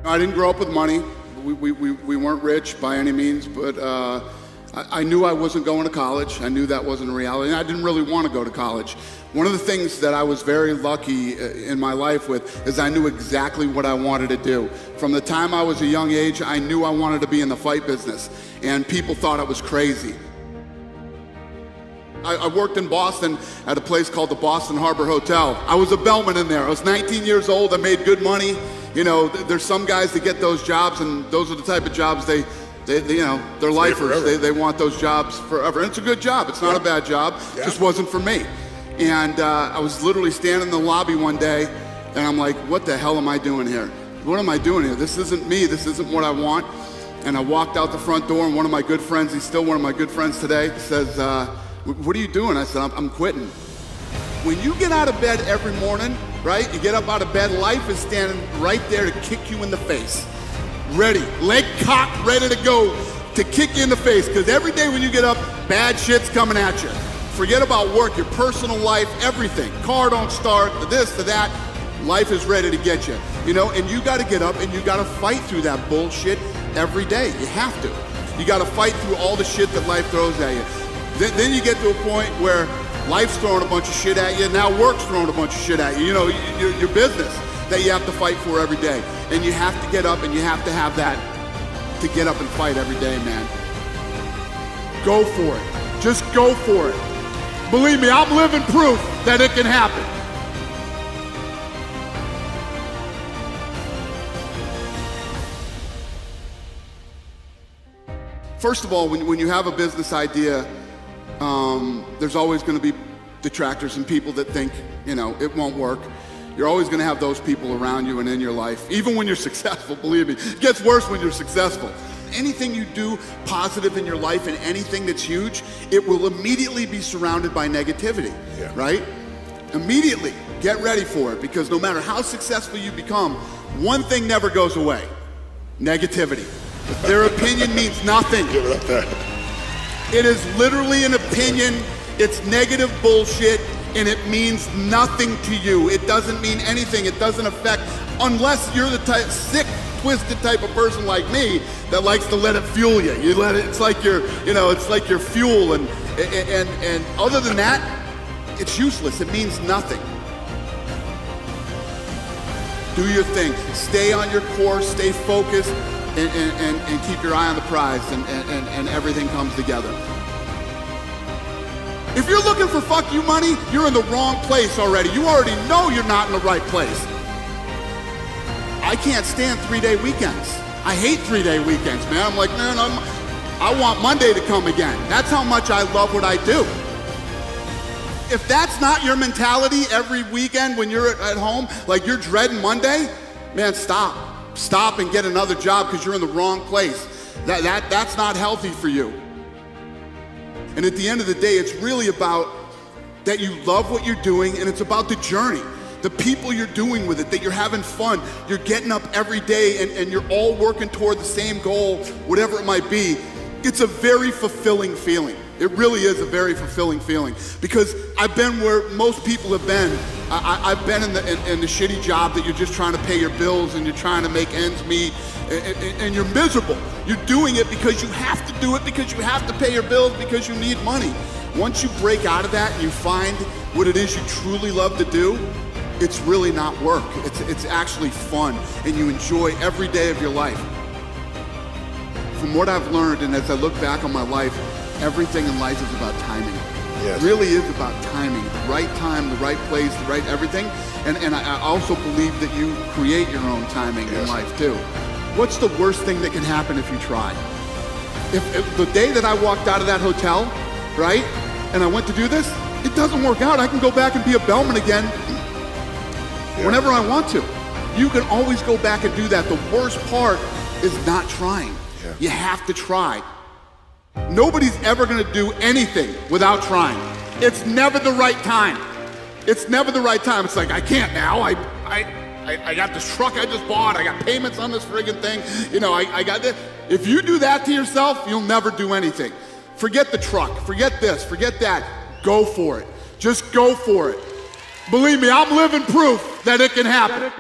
I didn't grow up with money. We weren't rich by any means, but I knew I wasn't going to college. I knew that wasn't a reality, and I didn't really want to go to college. One of the things that I was very lucky in my life with is I knew exactly what I wanted to do. From the time I was a young age, I knew I wanted to be in the fight business, and people thought I was crazy. I worked in Boston at a place called the Boston Harbor Hotel. I was a bellman in there. I was 19 years old. I made good money. You know, there's some guys that get those jobs, and those are the type of jobs they you know, they're lifers. They want those jobs forever. And it's a good job. It's not a bad job. It just wasn't for me. And I was literally standing in the lobby one day, and I'm like, what the hell am I doing here? What am I doing here? This isn't me. This isn't what I want. And I walked out the front door, and one of my good friends, he's still one of my good friends today, says, what are you doing? I said, I'm quitting. When you get out of bed every morning, right, you get up out of bed, life is standing right there to kick you in the face. Ready, leg cocked, ready to go to kick you in the face. Because every day when you get up, bad shit's coming at you. Forget about work, your personal life, everything. Car don't start, the this, the that. Life is ready to get you. You know, and you got to get up and you got to fight through that bullshit every day. You have to. You got to fight through all the shit that life throws at you. Then you get to a point where life's throwing a bunch of shit at you, now work's throwing a bunch of shit at you. You know, your business that you have to fight for every day. And you have to get up and you have to have that to get up and fight every day, man. Go for it. Just go for it. Believe me, I'm living proof that it can happen. First of all, when you have a business idea, there's always going to be detractors and people that think, you know, it won't work. You're always going to have those people around you and in your life, even when you're successful, believe me. It gets worse when you're successful. Anything you do positive in your life and anything that's huge, it will immediately be surrounded by negativity, right? Immediately, get ready for it, because no matter how successful you become, one thing never goes away: negativity. Their opinion means nothing. It is literally an opinion. It's negative bullshit, and it means nothing to you. It doesn't mean anything. It doesn't affect, unless you're the type, sick, twisted type of person like me that likes to let it fuel you. You let it. It's like your, you know, it's like your fuel, and other than that, it's useless. It means nothing. Do your thing. Stay on your course. Stay focused. And keep your eye on the prize, and everything comes together. If you're looking for fuck you money, you're in the wrong place already. You already know you're not in the right place. I can't stand 3-day weekends. I hate 3-day weekends, man. I'm like, man, I want Monday to come again. That's how much I love what I do. If that's not your mentality every weekend when you're at home, like you're dreading Monday, man, stop. Stop and get another job, because you're in the wrong place. That's not healthy for you. And at the end of the day, it's really about that you love what you're doing, and it's about the journey, the people you're doing with it, that you're having fun, you're getting up every day, and you're all working toward the same goal, whatever it might be. It's a very fulfilling feeling. It really is a very fulfilling feeling, because I've been where most people have been. I've been in the shitty job that you're just trying to pay your bills and you're trying to make ends meet, and you're miserable. You're doing it because you have to do it, because you have to pay your bills, because you need money. Once you break out of that and you find what it is you truly love to do, it's really not work. It's actually fun, and you enjoy every day of your life. From what I've learned, and as I look back on my life, everything in life is about timing. Yes. It really is about timing. The right time, the right place, the right everything. And I also believe that you create your own timing in life too. What's the worst thing that can happen if you try? If the day that I walked out of that hotel, right, and I went to do this, it doesn't work out, I can go back and be a bellman again whenever I want to. You can always go back and do that. The worst part is not trying. You have to try. Nobody's ever gonna do anything without trying. It's never the right time. It's never the right time. It's like, I can't now. I got this truck I just bought. I got payments on this friggin' thing. You know, I got this. If you do that to yourself, you'll never do anything. Forget the truck. Forget this. Forget that. Go for it. Just go for it. Believe me, I'm living proof that it can happen.